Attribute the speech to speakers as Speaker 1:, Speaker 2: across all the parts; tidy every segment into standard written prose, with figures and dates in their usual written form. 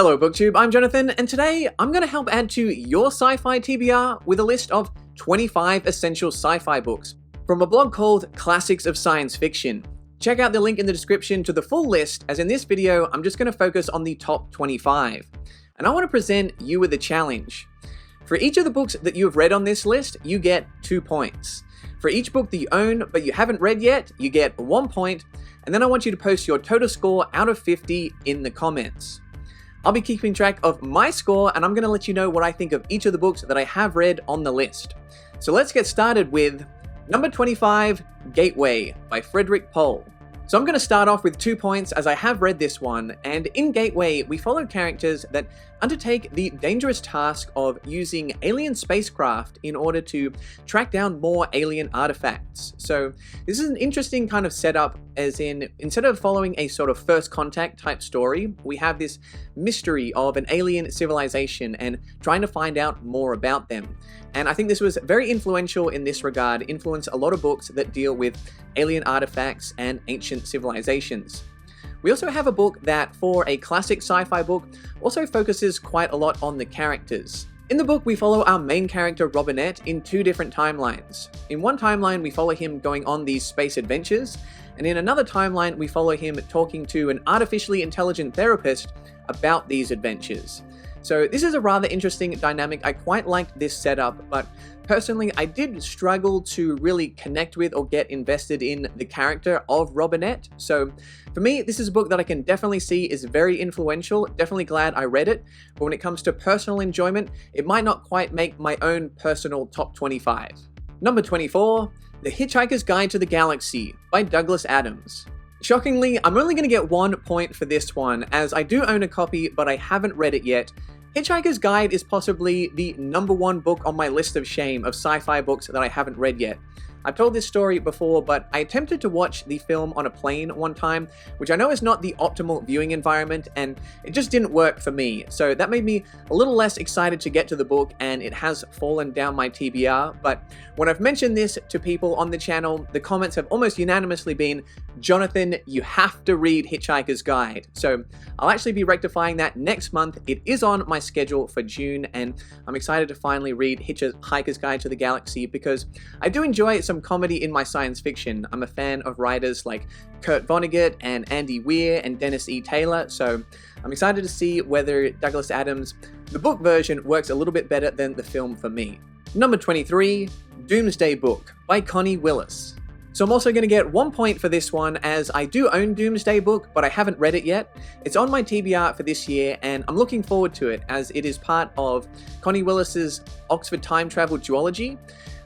Speaker 1: Hello BookTube, I'm Jonathan, and today I'm going to help add to your sci-fi TBR with a list of 25 essential sci-fi books from a blog called Classics of Science Fiction. Check out the link in the description to the full list, as in this video I'm just going to focus on the top 25. And I want to present you with a challenge. For each of the books that you have read on this list, you get 2 points. For each book that you own but you haven't read yet, you get 1 point, and then I want you to post your total score out of 50 in the comments. I'll be keeping track of my score, and I'm going to let you know what I think of each of the books that I have read on the list. So let's get started with number 25, Gateway by Frederik Pohl. So I'm going to start off with 2 points as I have read this one, and in Gateway we follow characters that undertake the dangerous task of using alien spacecraft in order to track down more alien artifacts. So this is an interesting kind of setup, as in, instead of following a sort of first contact type story, we have this mystery of an alien civilization and trying to find out more about them. And I think this was very influential in this regard, influenced a lot of books that deal with alien artifacts and ancient civilizations. We also have a book that, for a classic sci-fi book, also focuses quite a lot on the characters. In the book, we follow our main character Robinette in 2 different timelines. In one timeline, we follow him going on these space adventures, and in another timeline, we follow him talking to an artificially intelligent therapist about these adventures. So this is a rather interesting dynamic. I quite liked this setup, but personally I did struggle to really connect with or get invested in the character of Robinette. So for me, this is a book that I can definitely see is very influential, definitely glad I read it, but when it comes to personal enjoyment, it might not quite make my own personal top 25. Number 24, The Hitchhiker's Guide to the Galaxy by Douglas Adams. Shockingly, I'm only going to get 1 point for this one, as I do own a copy, but I haven't read it yet. Hitchhiker's Guide is possibly the number 1 book on my list of shame of sci-fi books that I haven't read yet. I've told this story before, but I attempted to watch the film on a plane one time, which I know is not the optimal viewing environment, and it just didn't work for me. So that made me a little less excited to get to the book, and it has fallen down my TBR. But when I've mentioned this to people on the channel, the comments have almost unanimously been, "Jonathan, you have to read Hitchhiker's Guide." So I'll actually be rectifying that next month. It is on my schedule for June, and I'm excited to finally read Hitchhiker's Guide to the Galaxy because I do enjoy some comedy in my science fiction. I'm a fan of writers like Kurt Vonnegut and Andy Weir and Dennis E. Taylor, so I'm excited to see whether Douglas Adams, the book version, works a little bit better than the film for me. Number 23, Doomsday Book by Connie Willis. So I'm also going to get 1 point for this one, as I do own Doomsday Book, but I haven't read it yet. It's on my TBR for this year, and I'm looking forward to it, as it is part of Connie Willis's Oxford Time Travel duology.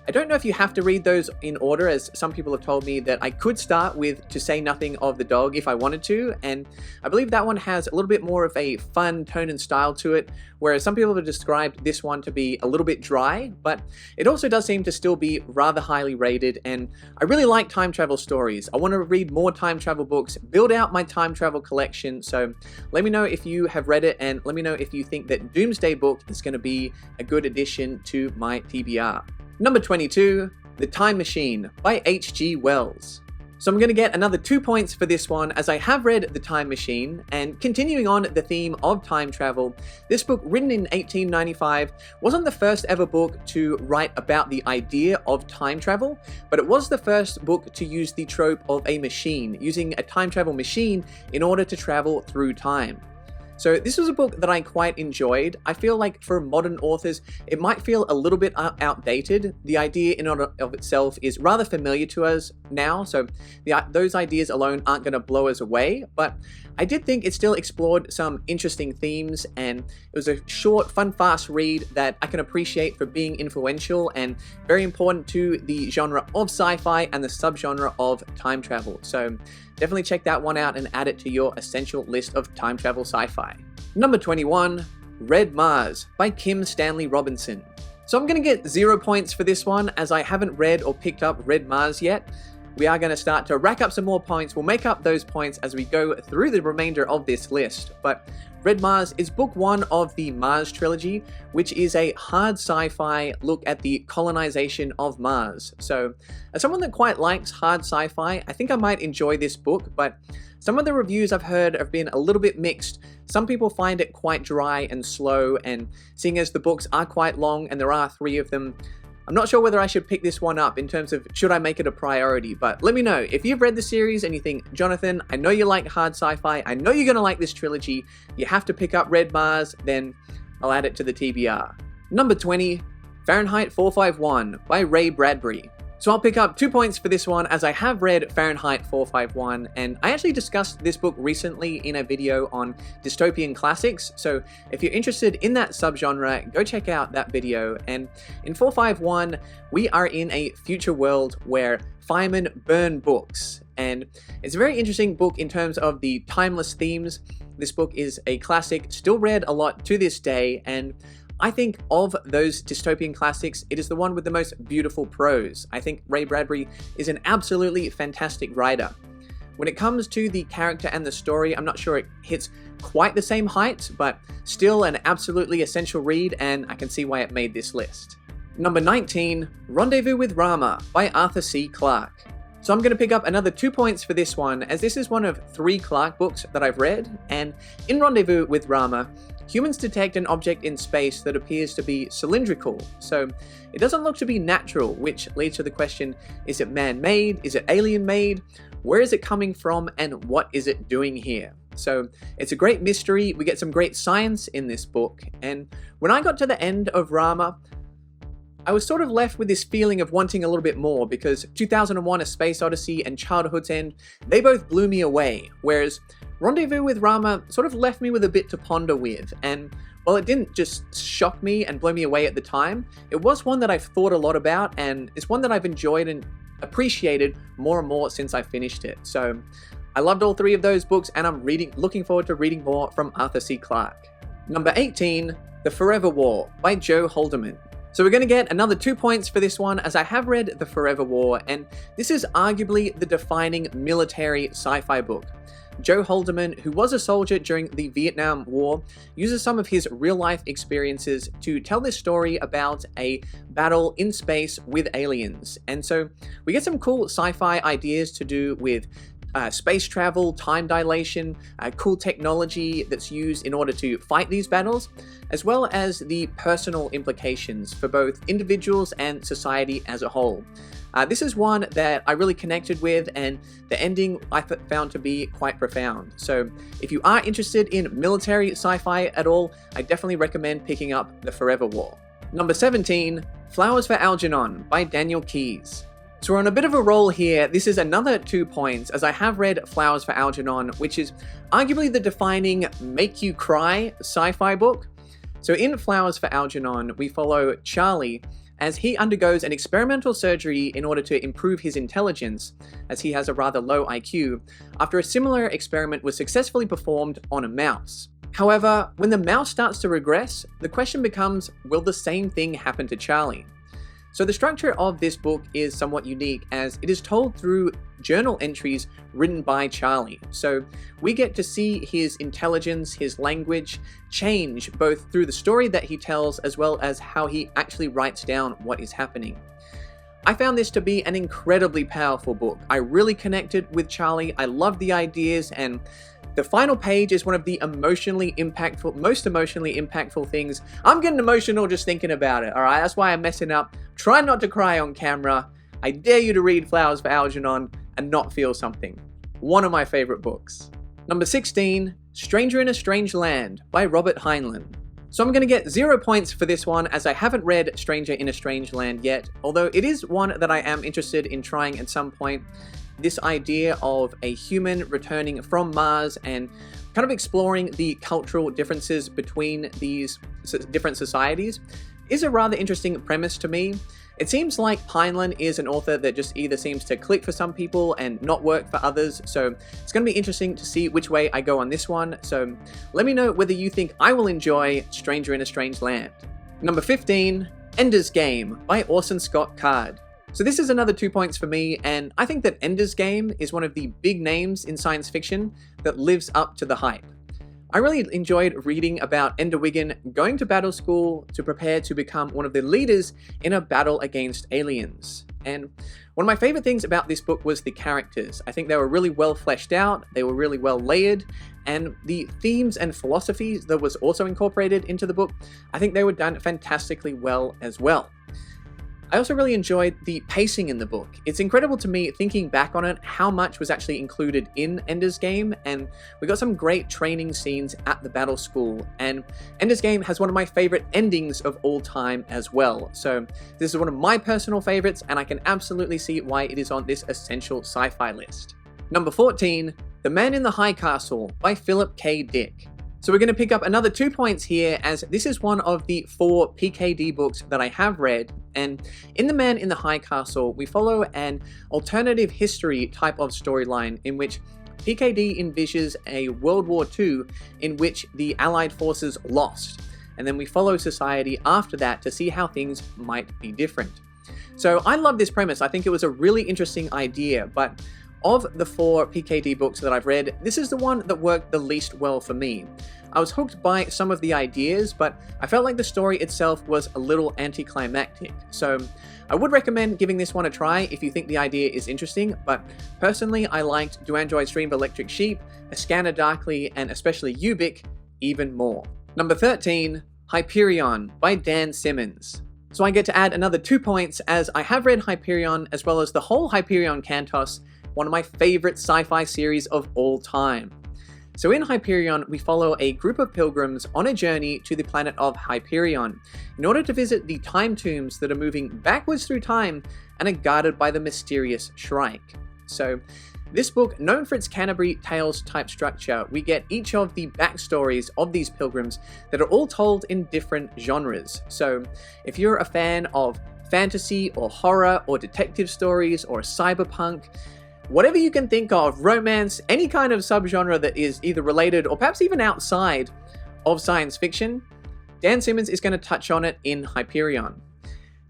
Speaker 1: I don't know if you have to read those in order, as some people have told me that I could start with To Say Nothing of the Dog if I wanted to, and I believe that one has a little bit more of a fun tone and style to it, whereas some people have described this one to be a little bit dry, but it also does seem to still be rather highly rated, and I really like time travel stories. I want to read more time travel books, build out my time travel collection, so let me know if you have read it, and let me know if you think that Doomsday Book is going to be a good addition to my TBR. Number 22, The Time Machine by H.G. Wells. So I'm going to get another 2 points for this one, as I have read The Time Machine, and continuing on the theme of time travel, this book, written in 1895, wasn't the first ever book to write about the idea of time travel, but it was the first book to use the trope of a machine, using a time travel machine in order to travel through time. So this was a book that I quite enjoyed. I feel like for modern authors, it might feel a little bit outdated. The idea in and of itself is rather familiar to us now, so those ideas alone aren't going to blow us away, but I did think it still explored some interesting themes, and it was a short, fun, fast read that I can appreciate for being influential and very important to the genre of sci-fi and the subgenre of time travel. So definitely check that one out and add it to your essential list of time travel sci-fi. Number 21, Red Mars by Kim Stanley Robinson. So I'm going to get 0 points for this one, as I haven't read or picked up Red Mars yet. we are going to start to rack up some more points. We'll make up those points as we go through the remainder of this list. But Red Mars is book one of the Mars trilogy, which is a hard sci-fi look at the colonization of Mars. So, as someone that quite likes hard sci-fi, I think I might enjoy this book, but some of the reviews I've heard have been a little bit mixed. Some people find it quite dry and slow, and seeing as the books are quite long and there are 3 of them, I'm not sure whether I should pick this one up in terms of should I make it a priority, but let me know. If you've read the series and you think, Jonathan, I know you like hard sci-fi, I know you're going to like this trilogy, you have to pick up Red Mars, then I'll add it to the TBR. Number 20, Fahrenheit 451 by Ray Bradbury. So I'll pick up 2 points for this one as I have read Fahrenheit 451, and I actually discussed this book recently in a video on dystopian classics, so if you're interested in that subgenre, go check out that video. And in 451, we are in a future world where firemen burn books, and it's a very interesting book in terms of the timeless themes. This book is a classic, still read a lot to this day, and I think of those dystopian classics, it is the one with the most beautiful prose. I think Ray Bradbury is an absolutely fantastic writer. When it comes to the character and the story, I'm not sure it hits quite the same heights, but still an absolutely essential read, and I can see why it made this list. Number 19, Rendezvous with Rama by Arthur C. Clarke. So I'm going to pick up another 2 points for this one, as this is one of 3 Clarke books that I've read, and in Rendezvous with Rama, humans detect an object in space that appears to be cylindrical, so it doesn't look to be natural, which leads to the question, is it man-made, is it alien-made, where is it coming from, and what is it doing here? So it's a great mystery, we get some great science in this book, and when I got to the end of Rama, I was sort of left with this feeling of wanting a little bit more, because 2001: A Space Odyssey and Childhood's End, they both blew me away, whereas Rendezvous with Rama sort of left me with a bit to ponder with, and while it didn't just shock me and blow me away at the time, it was one that I've thought a lot about, and it's one that I've enjoyed and appreciated more and more since I finished it. So I loved all 3 of those books, and I'm looking forward to reading more from Arthur C. Clarke. Number 18, The Forever War by Joe Haldeman. So we're going to get another 2 points for this one, as I have read The Forever War, and this is arguably the defining military sci-fi book. Joe Haldeman, who was a soldier during the Vietnam War, uses some of his real-life experiences to tell this story about a battle in space with aliens. And so we get some cool sci-fi ideas to do with space travel, time dilation, cool technology that's used in order to fight these battles, as well as the personal implications for both individuals and society as a whole. This is one that I really connected with, and the ending I found to be quite profound. So if you are interested in military sci-fi at all, I definitely recommend picking up The Forever War. Number 17, Flowers for Algernon by Daniel Keyes. So we're on a bit of a roll here. This is another 2 points, as I have read Flowers for Algernon, which is arguably the defining make-you-cry sci-fi book. So in Flowers for Algernon, we follow Charlie as he undergoes an experimental surgery in order to improve his intelligence, as he has a rather low IQ, after a similar experiment was successfully performed on a mouse. However, when the mouse starts to regress, the question becomes, will the same thing happen to Charlie? So the structure of this book is somewhat unique, as it is told through journal entries written by Charlie. So we get to see his intelligence, his language change both through the story that he tells as well as how he actually writes down what is happening. I found this to be an incredibly powerful book. I really connected with Charlie, I loved the ideas, and the final page is one of the most emotionally impactful things. I'm getting emotional just thinking about it, alright? That's why I'm messing up. Try not to cry on camera. I dare you to read Flowers for Algernon and not feel something. One of my favorite books. Number 16, Stranger in a Strange Land by Robert Heinlein. So I'm going to get 0 points for this one, as I haven't read Stranger in a Strange Land yet, although it is one that I am interested in trying at some point. This idea of a human returning from Mars and kind of exploring the cultural differences between these different societies is a rather interesting premise to me. It seems like Heinlein is an author that just either seems to click for some people and not work for others, so it's going to be interesting to see which way I go on this one. So let me know whether you think I will enjoy Stranger in a Strange Land. Number 15, Ender's Game by Orson Scott Card. So this is another 2 points for me, and I think that Ender's Game is one of the big names in science fiction that lives up to the hype. I really enjoyed reading about Ender Wiggin going to battle school to prepare to become one of the leaders in a battle against aliens. And one of my favorite things about this book was the characters. I think they were really well fleshed out, they were really well layered, and the themes and philosophies that was also incorporated into the book, I think they were done fantastically well as well. I also really enjoyed the pacing in the book. It's incredible to me, thinking back on it, how much was actually included in Ender's Game, and we got some great training scenes at the battle school, and Ender's Game has one of my favorite endings of all time as well. So this is one of my personal favorites, and I can absolutely see why it is on this essential sci-fi list. Number 14, The Man in the High Castle by Philip K. Dick. So we're going to pick up another 2 points here, as this is one of the 4 PKD books that I have read, and in The Man in the High Castle, we follow an alternative history type of storyline in which PKD envisions a World War II in which the Allied forces lost, and then we follow society after that to see how things might be different. So I love this premise. I think it was a really interesting idea, but of the 4 PKD books that I've read, this is the one that worked the least well for me. I was hooked by some of the ideas, but I felt like the story itself was a little anticlimactic. So I would recommend giving this one a try if you think the idea is interesting, but personally I liked Do Androids Dream of Electric Sheep, A Scanner Darkly, and especially Ubik even more. Number 13, Hyperion by Dan Simmons. So I get to add another 2 points, as I have read Hyperion as well as the whole Hyperion Cantos, one of my favorite sci-fi series of all time. So in Hyperion, we follow a group of pilgrims on a journey to the planet of Hyperion in order to visit the time tombs that are moving backwards through time and are guarded by the mysterious Shrike. So this book, known for its Canterbury Tales type structure, we get each of the backstories of these pilgrims that are all told in different genres. So if you're a fan of fantasy or horror or detective stories or cyberpunk, whatever you can think of, romance, any kind of subgenre that is either related or perhaps even outside of science fiction, Dan Simmons is going to touch on it in Hyperion.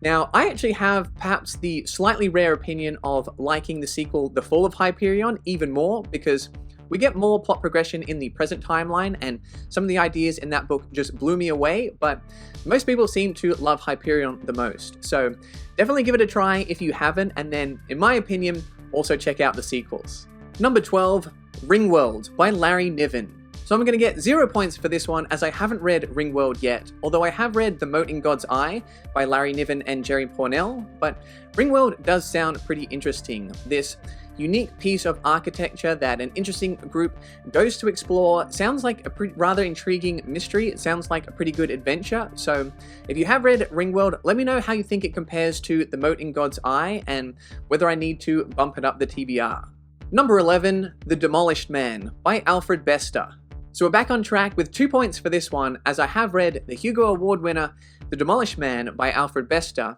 Speaker 1: Now, I actually have perhaps the slightly rare opinion of liking the sequel, The Fall of Hyperion, even more, because we get more plot progression in the present timeline, and some of the ideas in that book just blew me away, but most people seem to love Hyperion the most. So definitely give it a try if you haven't, and then, in my opinion, also check out the sequels. Number 12, Ringworld by Larry Niven. So I'm going to get 0 points for this one, as I haven't read Ringworld yet, although I have read The Mote in God's Eye by Larry Niven and Jerry Pournelle, but Ringworld does sound pretty interesting. This unique piece of architecture that an interesting group goes to explore sounds like a rather intriguing mystery. It sounds like a pretty good adventure. So if you have read Ringworld, let me know how you think it compares to The Mote in God's Eye and whether I need to bump it up the TBR. Number 11, The Demolished Man by Alfred Bester. So we're back on track with 2 points for this one, as I have read the Hugo Award winner, The Demolished Man by Alfred Bester,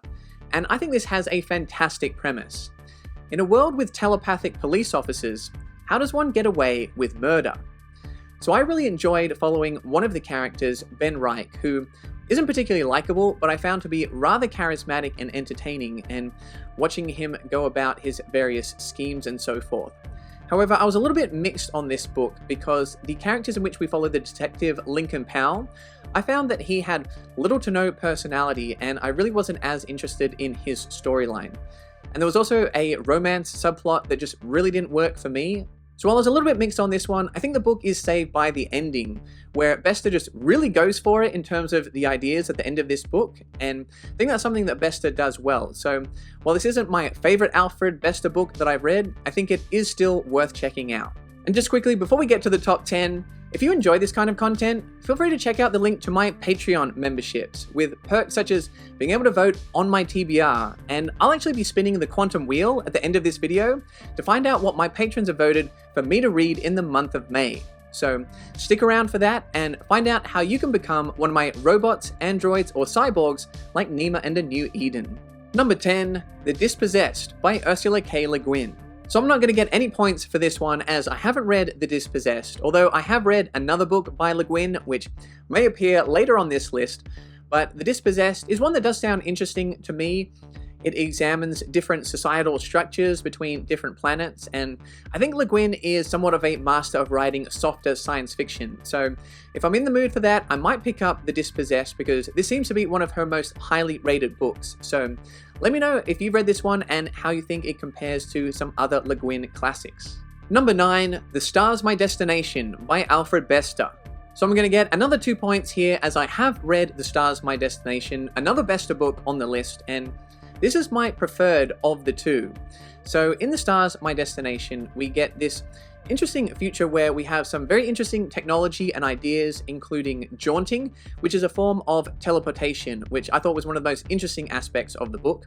Speaker 1: and I think this has a fantastic premise. In a world with telepathic police officers, how does one get away with murder? So I really enjoyed following one of the characters, Ben Reich, who isn't particularly likable, but I found to be rather charismatic and entertaining, and watching him go about his various schemes and so forth. However, I was a little bit mixed on this book, because the characters in which we follow the detective Lincoln Powell, I found that he had little to no personality, and I really wasn't as interested in his storyline. And there was also a romance subplot that just really didn't work for me. So while I was a little bit mixed on this one, I think the book is saved by the ending, where Bester just really goes for it in terms of the ideas at the end of this book, and I think that's something that Bester does well. So while this isn't my favorite Alfred Bester book that I've read, I think it is still worth checking out. And just quickly, before we get to the top 10, if you enjoy this kind of content, feel free to check out the link to my Patreon memberships, with perks such as being able to vote on my TBR, and I'll actually be spinning the quantum wheel at the end of this video to find out what my patrons have voted for me to read in the month of May. So stick around for that and find out how you can become one of my robots, androids, or cyborgs like Nima and a New Eden. Number 10, The Dispossessed by Ursula K. Le Guin. So I'm not going to get any points for this one, as I haven't read The Dispossessed, although I have read another book by Le Guin, which may appear later on this list, but The Dispossessed is one that does sound interesting to me. It examines different societal structures between different planets, and I think Le Guin is somewhat of a master of writing softer science fiction. So if I'm in the mood for that, I might pick up The Dispossessed, because this seems to be one of her most highly rated books. So let me know if you've read this one and how you think it compares to some other Le Guin classics. Number 9, The Star's My Destination by Alfred Bester. So I'm going to get another 2 points here, as I have read The Star's My Destination, another Bester book on the list, and this is my preferred of the two. So in The Star's My Destination, we get this interesting future where we have some very interesting technology and ideas, including jaunting, which is a form of teleportation, which I thought was one of the most interesting aspects of the book.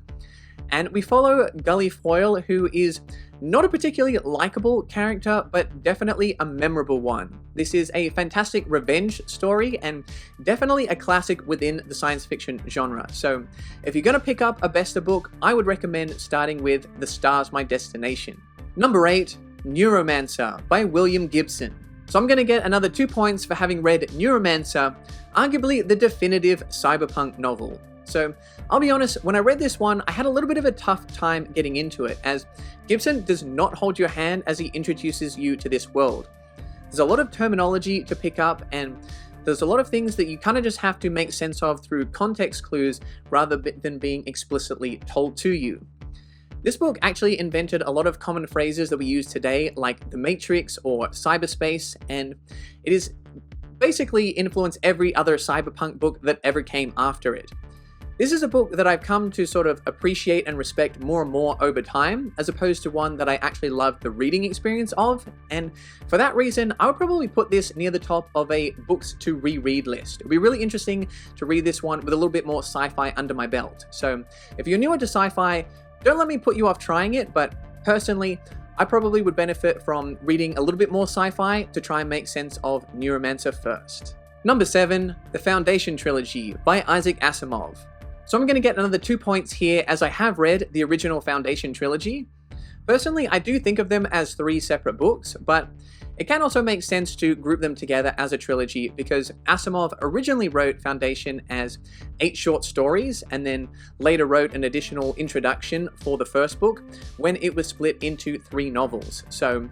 Speaker 1: And we follow Gully Foyle, who is not a particularly likable character, but definitely a memorable one. This is a fantastic revenge story and definitely a classic within the science fiction genre. So if you're going to pick up a Bester book, I would recommend starting with The Star's My Destination. Number 8, Neuromancer by William Gibson. So I'm going to get another 2 points for having read Neuromancer, arguably the definitive cyberpunk novel. So I'll be honest, when I read this one, I had a little bit of a tough time getting into it, as Gibson does not hold your hand as he introduces you to this world. There's a lot of terminology to pick up, and there's a lot of things that you kind of just have to make sense of through context clues rather than being explicitly told to you. This book actually invented a lot of common phrases that we use today, like the Matrix or cyberspace, and it is basically influenced every other cyberpunk book that ever came after it. This is a book that I've come to sort of appreciate and respect more and more over time, as opposed to one that I actually loved the reading experience of, and for that reason, I would probably put this near the top of a books to reread list. It'd be really interesting to read this one with a little bit more sci-fi under my belt. So if you're newer to sci-fi, don't let me put you off trying it, but personally, I probably would benefit from reading a little bit more sci-fi to try and make sense of Neuromancer first. Number 7, The Foundation Trilogy by Isaac Asimov. So I'm going to get another 2 points here, as I have read the original Foundation trilogy. Personally, I do think of them as 3 separate books, but it can also make sense to group them together as a trilogy, because Asimov originally wrote Foundation as 8 short stories, and then later wrote an additional introduction for the first book when it was split into 3 novels. So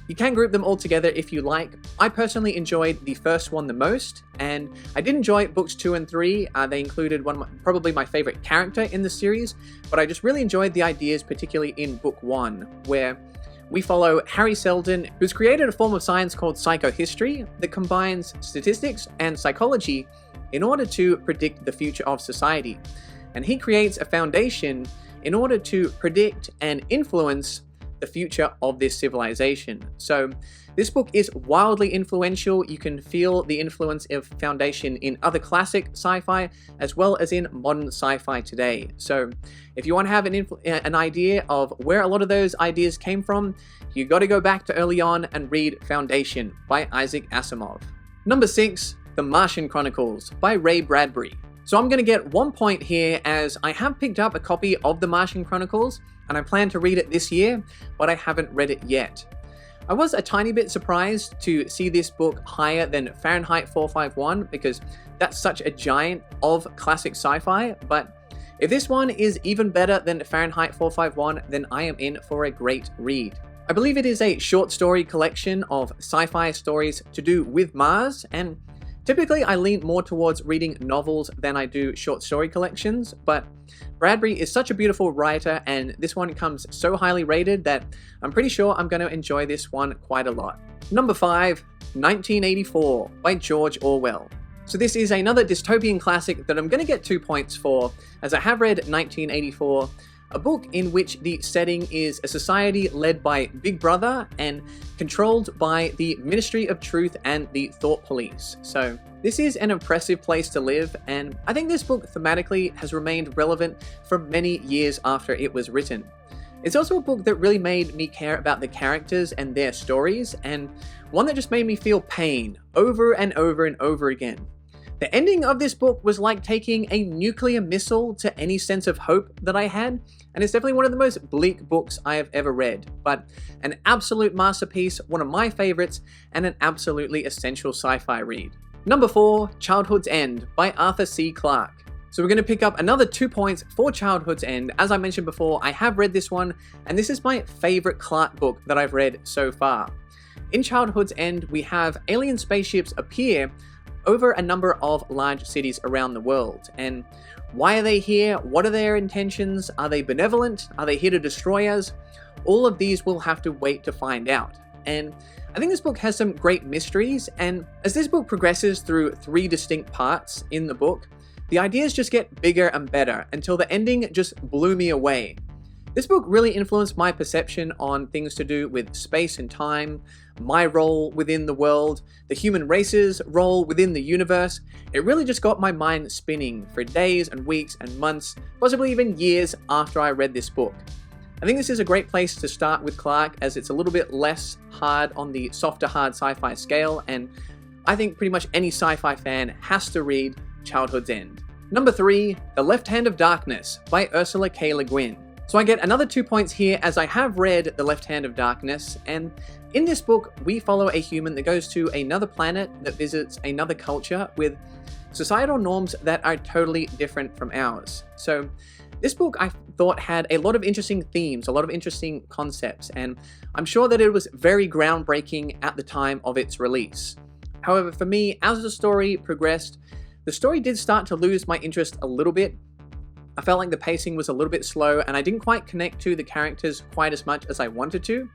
Speaker 1: you can group them all together if you like. I personally enjoyed the first one the most, and I did enjoy books 2 and 3. They included probably my favorite character in the series, but I just really enjoyed the ideas, particularly in book 1, where we follow Harry Seldon, who's created a form of science called psychohistory that combines statistics and psychology in order to predict the future of society. And he creates a foundation in order to predict and influence the future of this civilization. So this book is wildly influential. You can feel the influence of Foundation in other classic sci-fi as well as in modern sci-fi today. So if you want to have an idea of where a lot of those ideas came from, you got to go back to early on and read Foundation by Isaac Asimov. Number 6, The Martian Chronicles by Ray Bradbury. So I'm going to get 1 point here, as I have picked up a copy of The Martian Chronicles and I plan to read it this year, but I haven't read it yet. I was a tiny bit surprised to see this book higher than Fahrenheit 451, because that's such a giant of classic sci-fi, but if this one is even better than Fahrenheit 451, then I am in for a great read. I believe it is a short story collection of sci-fi stories to do with Mars, and typically I lean more towards reading novels than I do short story collections, but Bradbury is such a beautiful writer, and this one comes so highly rated that I'm pretty sure I'm going to enjoy this one quite a lot. Number 5, 1984 by George Orwell. So this is another dystopian classic that I'm going to get 2 points for, as I have read 1984, a book in which the setting is a society led by Big Brother and controlled by the Ministry of Truth and the Thought Police. So this is an impressive place to live, and I think this book thematically has remained relevant for many years after it was written. It's also a book that really made me care about the characters and their stories, and one that just made me feel pain over and over and over again. The ending of this book was like taking a nuclear missile to any sense of hope that I had, and it's definitely one of the most bleak books I have ever read, but an absolute masterpiece, one of my favorites, and an absolutely essential sci-fi read. Number 4, Childhood's End by Arthur C. Clarke. So we're going to pick up another 2 points for Childhood's End. As I mentioned before, I have read this one, and this is my favorite Clarke book that I've read so far. In Childhood's End, we have alien spaceships appear over a number of large cities around the world. And why are they here? What are their intentions? Are they benevolent? Are they here to destroy us? All of these we'll have to wait to find out. And I think this book has some great mysteries, and as this book progresses through 3 distinct parts in the book, the ideas just get bigger and better until the ending just blew me away. This book really influenced my perception on things to do with space and time, my role within the world, the human race's role within the universe. It really just got my mind spinning for days and weeks and months, possibly even years after I read this book. I think this is a great place to start with Clarke, as it's a little bit less hard on the softer hard sci-fi scale, and I think pretty much any sci-fi fan has to read Childhood's End. Number 3, The Left Hand of Darkness by Ursula K. Le Guin. So I get another 2 points here, as I have read The Left Hand of Darkness, and in this book we follow a human that goes to another planet that visits another culture with societal norms that are totally different from ours. So this book I thought had a lot of interesting themes, a lot of interesting concepts, and I'm sure that it was very groundbreaking at the time of its release. However, for me, as the story progressed, the story did start to lose my interest a little bit. I felt like the pacing was a little bit slow, and I didn't quite connect to the characters quite as much as I wanted to.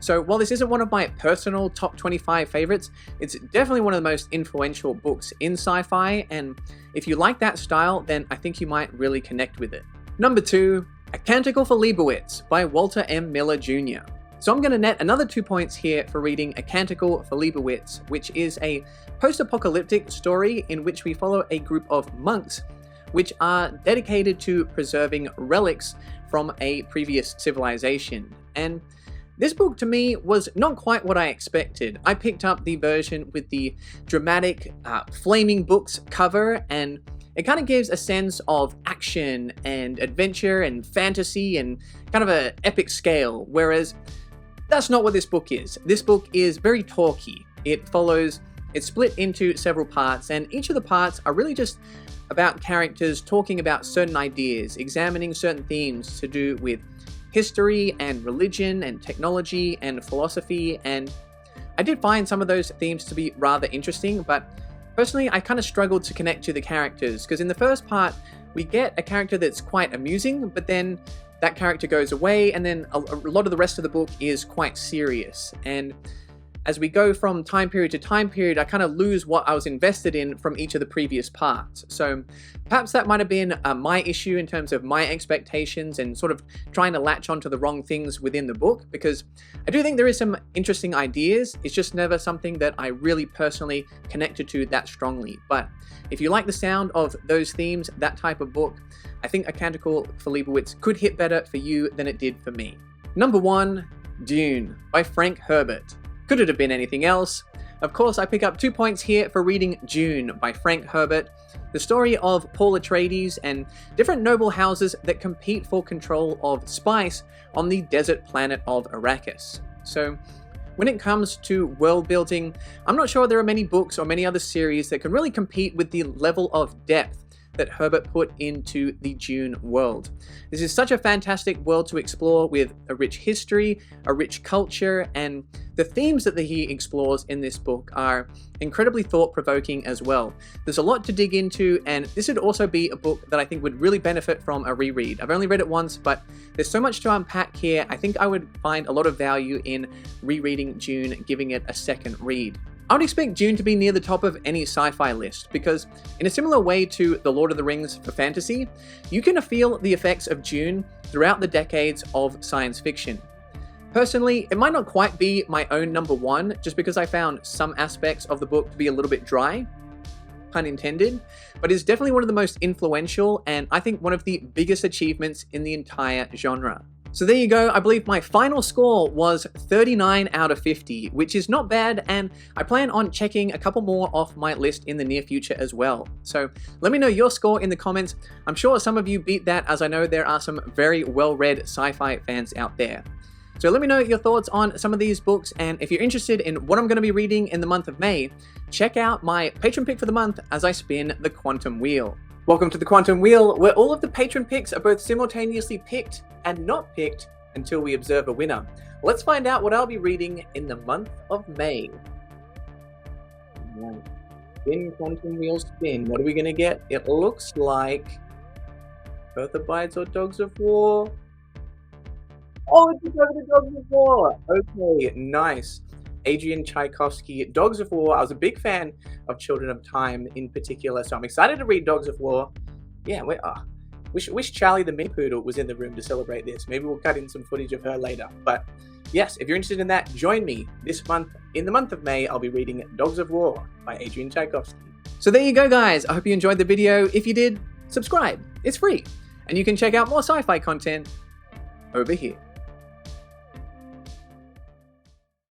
Speaker 1: So while this isn't one of my personal top 25 favorites, it's definitely one of the most influential books in sci-fi, and if you like that style, then I think you might really connect with it. Number 2, A Canticle for Leibowitz by Walter M. Miller Jr. So I'm going to net another 2 points here for reading A Canticle for Leibowitz, which is a post-apocalyptic story in which we follow a group of monks which are dedicated to preserving relics from a previous civilization. And this book to me was not quite what I expected. I picked up the version with the dramatic flaming books cover, and it kind of gives a sense of action and adventure and fantasy and kind of an epic scale, whereas that's not what this book is. This book is very talky. It's split into several parts, and each of the parts are really just about characters talking about certain ideas, examining certain themes to do with history and religion and technology and philosophy, and I did find some of those themes to be rather interesting, but personally I kind of struggled to connect to the characters, because in the first part we get a character that's quite amusing, but then that character goes away, and then a lot of the rest of the book is quite serious. And as we go from time period to time period, I kind of lose what I was invested in from each of the previous parts. So perhaps that might have been my issue in terms of my expectations and sort of trying to latch onto the wrong things within the book, because I do think there is some interesting ideas. It's just never something that I really personally connected to that strongly. But if you like the sound of those themes, that type of book, I think A Canticle for Leibowitz could hit better for you than it did for me. Number 1, Dune by Frank Herbert. Could it have been anything else? Of course, I pick up 2 points here for reading Dune by Frank Herbert, the story of Paul Atreides and different noble houses that compete for control of spice on the desert planet of Arrakis. So, when it comes to world building, I'm not sure there are many books or many other series that can really compete with the level of depth that Herbert put into the Dune world. This is such a fantastic world to explore, with a rich history, a rich culture, and the themes that he explores in this book are incredibly thought-provoking as well. There's a lot to dig into, and this would also be a book that I think would really benefit from a reread. I've only read it once, but there's so much to unpack here. I think I would find a lot of value in rereading Dune, giving it a second read. I would expect Dune to be near the top of any sci-fi list, because in a similar way to The Lord of the Rings for fantasy, you can feel the effects of Dune throughout the decades of science fiction. Personally, it might not quite be my own number 1, just because I found some aspects of the book to be a little bit dry, pun intended, but it's definitely one of the most influential and I think one of the biggest achievements in the entire genre. So there you go. I believe my final score was 39 out of 50, which is not bad, and I plan on checking a couple more off my list in the near future as well. So let me know your score in the comments. I'm sure some of you beat that, as I know there are some very well-read sci-fi fans out there. So let me know your thoughts on some of these books, and if you're interested in what I'm going to be reading in the month of May, check out my Patron pick for the month as I spin the Quantum Wheel. Welcome to the Quantum Wheel, where all of the patron picks are both simultaneously picked and not picked until we observe a winner. Let's find out what I'll be reading in the month of May. Right. Spin, Quantum Wheel, spin. What are we going to get? It looks like Earth Abides or Dogs of War. Oh, it's the Dogs of War. Okay, nice. Adrian Tchaikovsky, Dogs of War. I was a big fan of Children of Time in particular, so I'm excited to read Dogs of War. Yeah, wish Charlie the Mini Poodle was in the room to celebrate this. Maybe we'll cut in some footage of her later. But yes, if you're interested in that, join me this month. In the month of May, I'll be reading Dogs of War by Adrian Tchaikovsky. So there you go, guys. I hope you enjoyed the video. If you did, subscribe. It's free. And you can check out more sci-fi content over here.